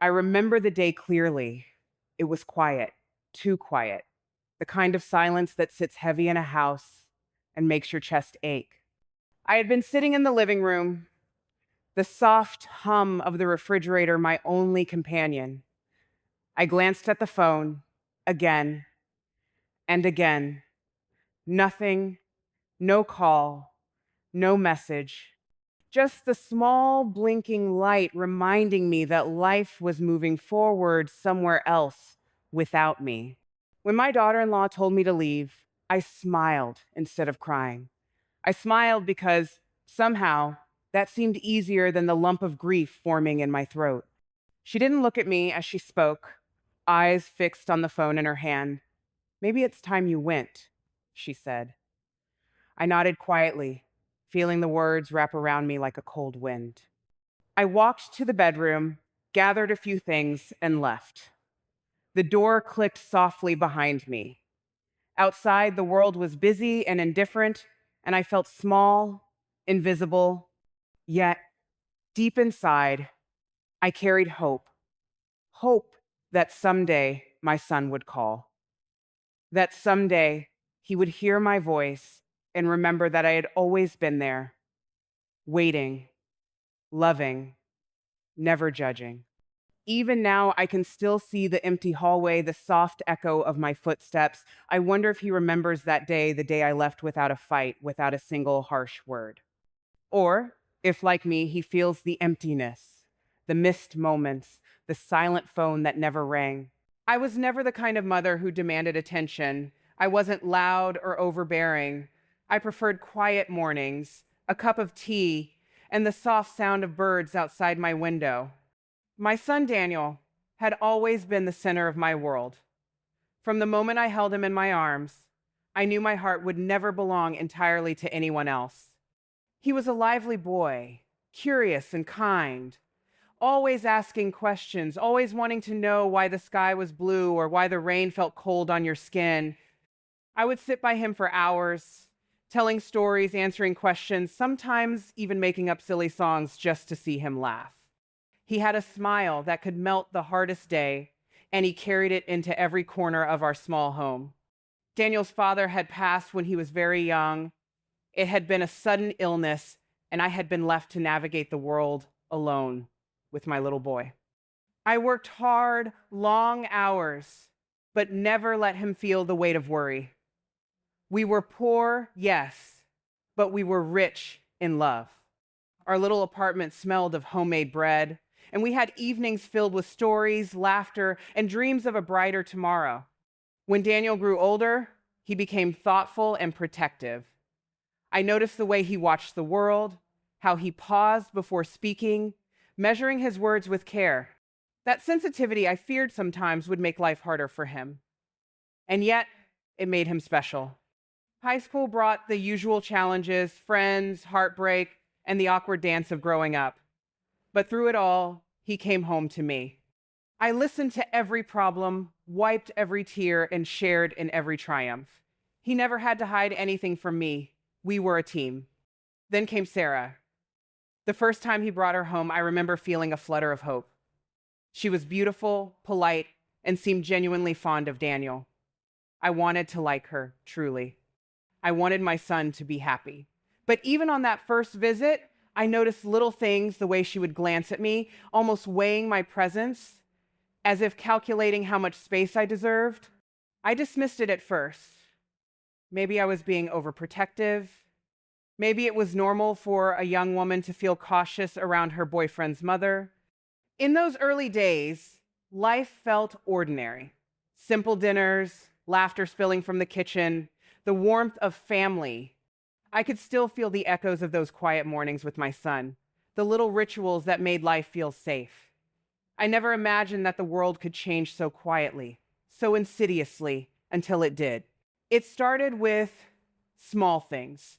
I remember the day clearly. It was quiet, too quiet, the kind of silence that sits heavy in a house and makes your chest ache. I had been sitting in the living room, the soft hum of the refrigerator my only companion. I glanced at the phone again and again. Nothing, no call, no message. Just the small blinking light reminding me that life was moving forward somewhere else without me. When my daughter in law told me to leave, I smiled instead of crying. I smiled because somehow that seemed easier than the lump of grief forming in my throat. She didn't look at me as she spoke, eyes fixed on the phone in her hand. "Maybe it's time you went," she said. I nodded quietly, feeling the words wrap around me like a cold wind. I walked to the bedroom, gathered a few things, and left. The door clicked softly behind me. Outside, the world was busy and indifferent, and I felt small, invisible, yet deep inside, I carried hope. Hope that someday my son would call, that someday he would hear my voice and remember that I had always been there, waiting, loving, never judging. Even now, I can still see the empty hallway, the soft echo of my footsteps. I wonder if he remembers that day, the day I left without a fight, without a single harsh word. Or if, like me, he feels the emptiness, the missed moments, the silent phone that never rang. I was never the kind of mother who demanded attention. I wasn't loud or overbearing. I preferred quiet mornings, a cup of tea, and the soft sound of birds outside my window. My son Daniel had always been the center of my world. From the moment I held him in my arms, I knew my heart would never belong entirely to anyone else. He was a lively boy, curious and kind, always asking questions, always wanting to know why the sky was blue or why the rain felt cold on your skin. I would sit by him for hours, telling stories, answering questions, sometimes even making up silly songs just to see him laugh. He had a smile that could melt the hardest day, and he carried it into every corner of our small home. Daniel's father had passed when he was very young. It had been a sudden illness, and I had been left to navigate the world alone with my little boy. I worked hard, long hours, but never let him feel the weight of worry. We were poor, yes, but we were rich in love. Our little apartment smelled of homemade bread, and we had evenings filled with stories, laughter, and dreams of a brighter tomorrow. When Daniel grew older, he became thoughtful and protective. I noticed the way he watched the world, how he paused before speaking, measuring his words with care. That sensitivity I feared sometimes would make life harder for him. And yet, it made him special. High school brought the usual challenges, friends, heartbreak, and the awkward dance of growing up. But through it all, he came home to me. I listened to every problem, wiped every tear, and shared in every triumph. He never had to hide anything from me. We were a team. Then came Sarah. The first time he brought her home, I remember feeling a flutter of hope. She was beautiful, polite, and seemed genuinely fond of Daniel. I wanted to like her, truly. I wanted my son to be happy. But even on that first visit, I noticed little things, the way she would glance at me, almost weighing my presence, as if calculating how much space I deserved. I dismissed it at first. Maybe I was being overprotective. Maybe it was normal for a young woman to feel cautious around her boyfriend's mother. In those early days, life felt ordinary. Simple dinners, laughter spilling from the kitchen, the warmth of family. I could still feel the echoes of those quiet mornings with my son, the little rituals that made life feel safe. I never imagined that the world could change so quietly, so insidiously, until it did. It started with small things,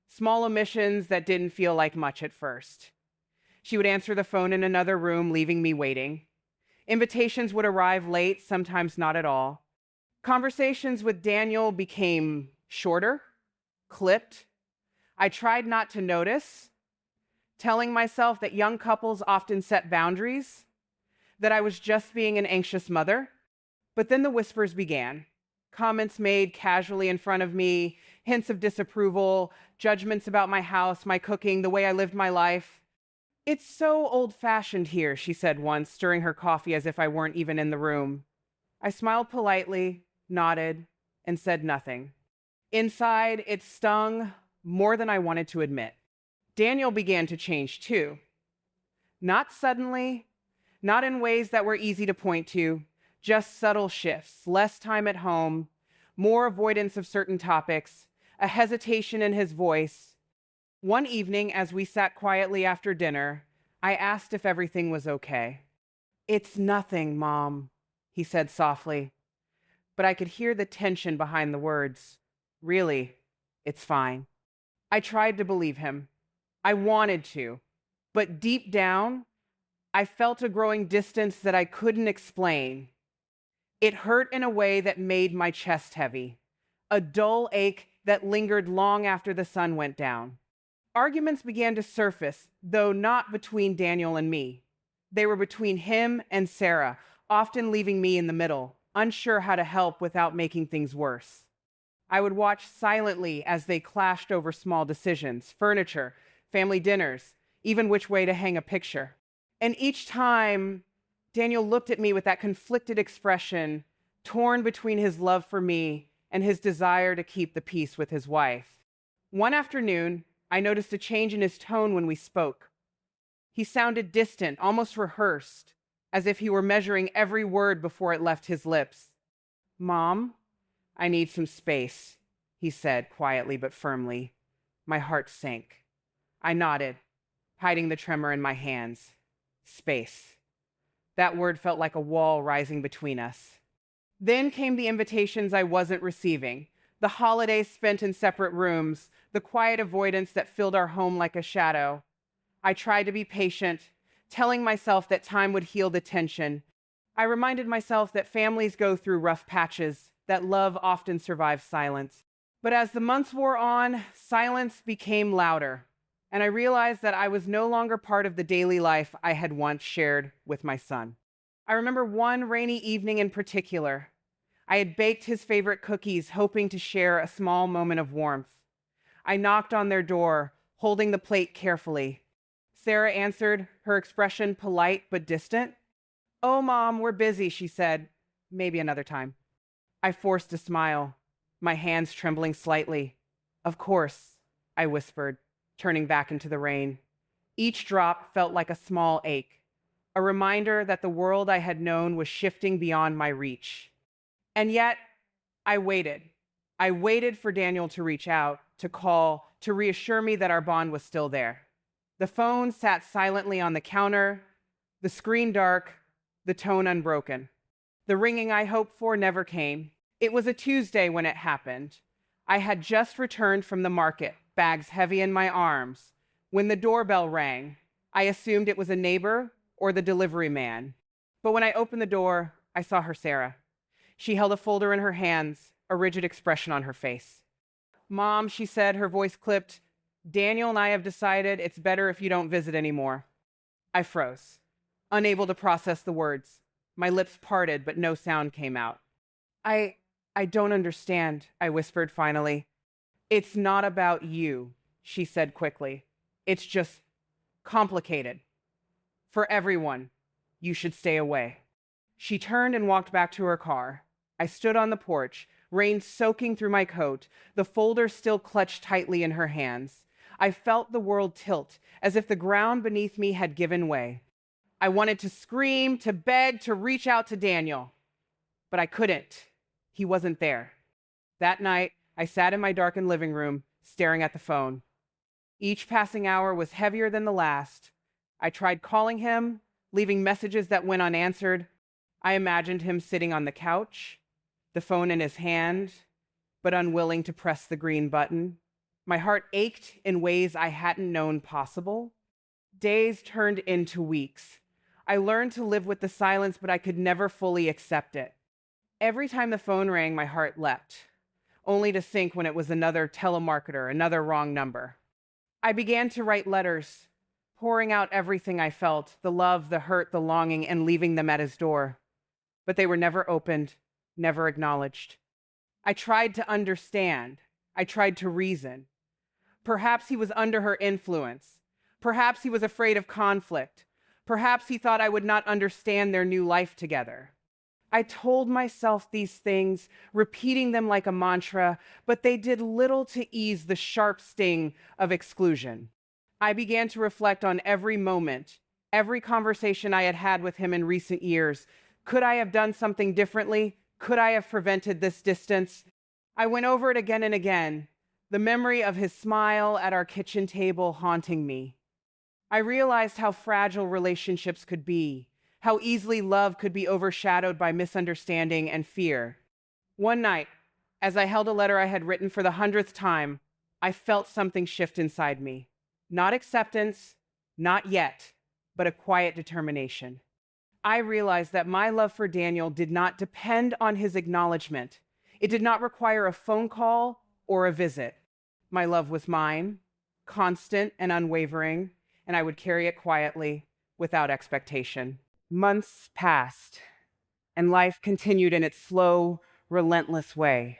small omissions that didn't feel like much at first. She would answer the phone in another room, leaving me waiting. Invitations would arrive late, sometimes not at all. Conversations with Daniel became shorter, clipped. I tried not to notice, telling myself that young couples often set boundaries. that I was just being an anxious mother. But then the whispers began. Comments made casually in front of me, hints of disapproval, judgments about my house, my cooking, the way I lived my life. "It's so old-fashioned here," she said once, stirring her coffee as if I weren't even in the room. I smiled politely, nodded, and said nothing. Inside, it stung more than I wanted to admit. Daniel began to change too. Not suddenly, not in ways that were easy to point to, just subtle shifts, less time at home, more avoidance of certain topics, a hesitation in his voice. One evening, as we sat quietly after dinner, I asked if everything was okay. "It's nothing, Mom," he said softly, but I could hear the tension behind the words. "Really, it's fine." I tried to believe him. I wanted to, but deep down, I felt a growing distance that I couldn't explain. It hurt in a way that made my chest heavy, a dull ache that lingered long after the sun went down. Arguments began to surface, though not between Daniel and me. They were between him and Sarah, often leaving me in the middle, unsure how to help without making things worse. I would watch silently as they clashed over small decisions, furniture, family dinners, even which way to hang a picture. And each time, Daniel looked at me with that conflicted expression, torn between his love for me and his desire to keep the peace with his wife. One afternoon, I noticed a change in his tone when we spoke. He sounded distant, almost rehearsed, as if he were measuring every word before it left his lips. "Mom, I need some space," he said quietly but firmly. My heart sank. I nodded, hiding the tremor in my hands. Space. That word felt like a wall rising between us. Then came the invitations I wasn't receiving, the holidays spent in separate rooms, the quiet avoidance that filled our home like a shadow. I tried to be patient, telling myself that time would heal the tension. I reminded myself that families go through rough patches, that love often survives silence. But as the months wore on, silence became louder, and I realized that I was no longer part of the daily life I had once shared with my son. I remember one rainy evening in particular. I had baked his favorite cookies, hoping to share a small moment of warmth. I knocked on their door, holding the plate carefully. Sarah answered, her expression polite but distant. "Oh, Mom, we're busy," she said. "Maybe another time." I forced a smile, my hands trembling slightly. "Of course," I whispered, turning back into the rain. Each drop felt like a small ache, a reminder that the world I had known was shifting beyond my reach. And yet, I waited. I waited for Daniel to reach out, to call, to reassure me that our bond was still there. The phone sat silently on the counter, the screen dark, the tone unbroken. The ringing I hoped for never came. It was a Tuesday when it happened. I had just returned from the market, bags heavy in my arms. When the doorbell rang, I assumed it was a neighbor or the delivery man. But when I opened the door, I saw her Sarah. She held a folder in her hands, a rigid expression on her face. "Mom," she said, her voice clipped, "Daniel and I have decided it's better if you don't visit anymore." I froze, unable to process the words. My lips parted, but no sound came out. I don't understand," I whispered finally. "It's not about you," she said quickly. "It's just complicated. For everyone, you should stay away." She turned and walked back to her car. I stood on the porch, rain soaking through my coat, the folder still clutched tightly in her hands. I felt the world tilt, as if the ground beneath me had given way. I wanted to scream, to beg, to reach out to Daniel, but I couldn't. He wasn't there. That night, I sat in my darkened living room, staring at the phone. Each passing hour was heavier than the last. I tried calling him, leaving messages that went unanswered. I imagined him sitting on the couch, the phone in his hand, but unwilling to press the green button. My heart ached in ways I hadn't known possible. Days turned into weeks. I learned to live with the silence, but I could never fully accept it. Every time the phone rang, my heart leapt, only to sink when it was another telemarketer, another wrong number. I began to write letters, pouring out everything I felt, the love, the hurt, the longing, and leaving them at his door. But they were never opened, never acknowledged. I tried to understand. I tried to reason. Perhaps he was under her influence. Perhaps he was afraid of conflict. Perhaps he thought I would not understand their new life together. I told myself these things, repeating them like a mantra, but they did little to ease the sharp sting of exclusion. I began to reflect on every moment, every conversation I had had with him in recent years. Could I have done something differently? Could I have prevented this distance? I went over it again and again, the memory of his smile at our kitchen table haunting me. I realized how fragile relationships could be, how easily love could be overshadowed by misunderstanding and fear. One night, as I held a letter I had written for the 100th time, I felt something shift inside me. Not acceptance, not yet, but a quiet determination. I realized that my love for Daniel did not depend on his acknowledgement. It did not require a phone call or a visit. My love was mine, constant and unwavering, and I would carry it quietly, without expectation. Months passed, and life continued in its slow, relentless way.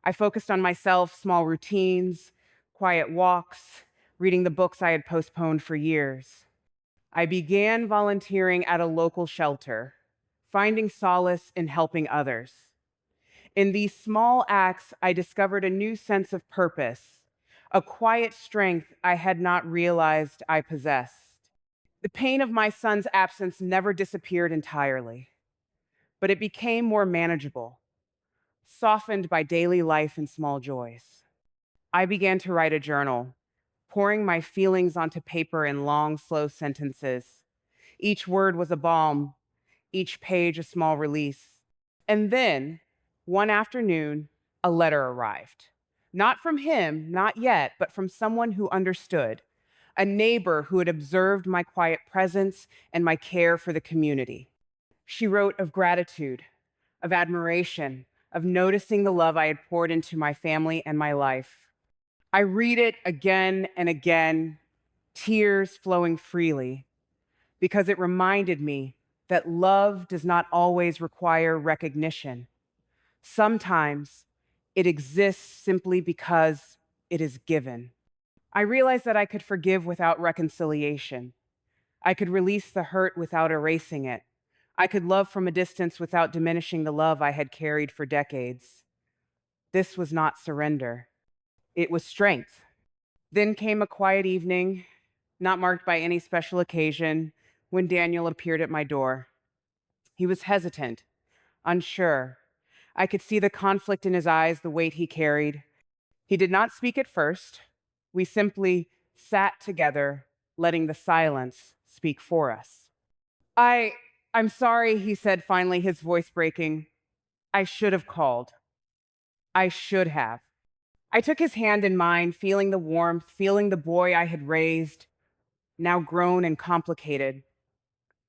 I focused on myself, small routines, quiet walks, reading the books I had postponed for years. I began volunteering at a local shelter, finding solace in helping others. In these small acts, I discovered a new sense of purpose, a quiet strength I had not realized I possessed. The pain of my son's absence never disappeared entirely, but it became more manageable, softened by daily life and small joys. I began to write a journal, pouring my feelings onto paper in long, slow sentences. Each word was a balm, each page a small release. And then, one afternoon, a letter arrived. Not from him, not yet, but from someone who understood, a neighbor who had observed my quiet presence and my care for the community. She wrote of gratitude, of admiration, of noticing the love I had poured into my family and my life. I read it again and again, tears flowing freely, because it reminded me that love does not always require recognition. Sometimes it exists simply because it is given. I realized that I could forgive without reconciliation. I could release the hurt without erasing it. I could love from a distance without diminishing the love I had carried for decades. This was not surrender. It was strength. Then came a quiet evening, not marked by any special occasion, when Daniel appeared at my door. He was hesitant, unsure. I could see the conflict in his eyes, the weight he carried. He did not speak at first. We simply sat together, letting the silence speak for us. I'm sorry, he said finally, his voice breaking. I should have called. I should have. I took his hand in mine, feeling the warmth, feeling the boy I had raised, now grown and complicated.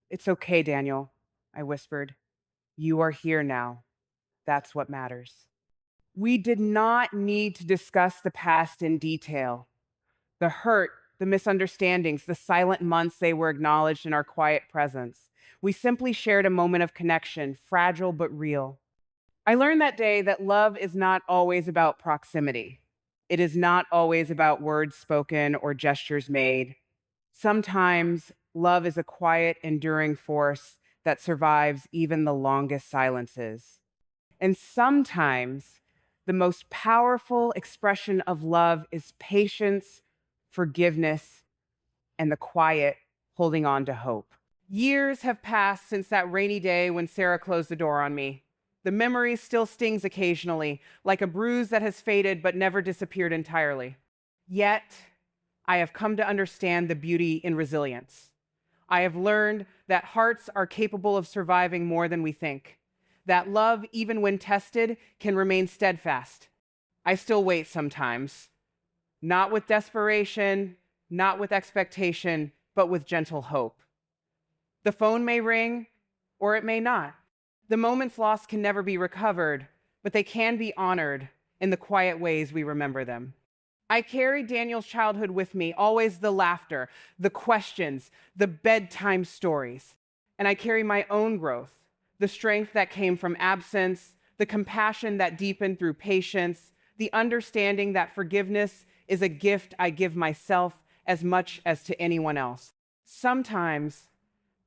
It's okay, Daniel, I whispered. You are here now. That's what matters. We did not need to discuss the past in detail. The hurt, the misunderstandings, the silent months they were acknowledged in our quiet presence. We simply shared a moment of connection, fragile but real. I learned that day that love is not always about proximity. It is not always about words spoken or gestures made. Sometimes love is a quiet, enduring force that survives even the longest silences. And sometimes the most powerful expression of love is patience, forgiveness, and the quiet holding on to hope. Years have passed since that rainy day when Sarah closed the door on me. The memory still stings occasionally, like a bruise that has faded but never disappeared entirely. Yet, I have come to understand the beauty in resilience. I have learned that hearts are capable of surviving more than we think, that love, even when tested, can remain steadfast. I still wait sometimes, not with desperation, not with expectation, but with gentle hope. The phone may ring, or it may not. The moments lost can never be recovered, but they can be honored in the quiet ways we remember them. I carry Daniel's childhood with me, always the laughter, the questions, the bedtime stories. And I carry my own growth, the strength that came from absence, the compassion that deepened through patience, the understanding that forgiveness is a gift I give myself as much as to anyone else. Sometimes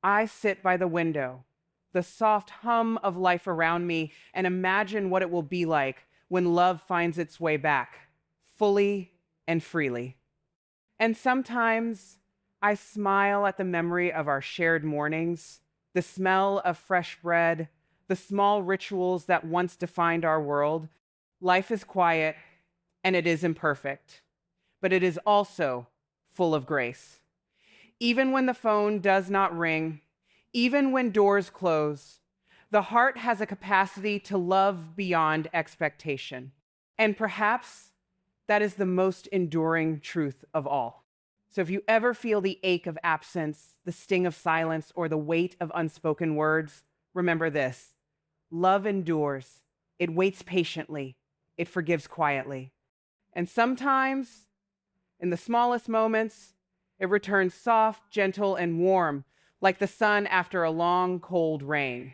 I sit by the window, the soft hum of life around me, and imagine what it will be like when love finds its way back, fully and freely. And sometimes I smile at the memory of our shared mornings, the smell of fresh bread, the small rituals that once defined our world. Life is quiet and it is imperfect, but it is also full of grace. Even when the phone does not ring, even when doors close, the heart has a capacity to love beyond expectation. And perhaps that is the most enduring truth of all. So if you ever feel the ache of absence, the sting of silence, or the weight of unspoken words, remember this: love endures, it waits patiently, it forgives quietly. And sometimes, in the smallest moments, it returns soft, gentle, and warm, like the sun after a long, cold rain.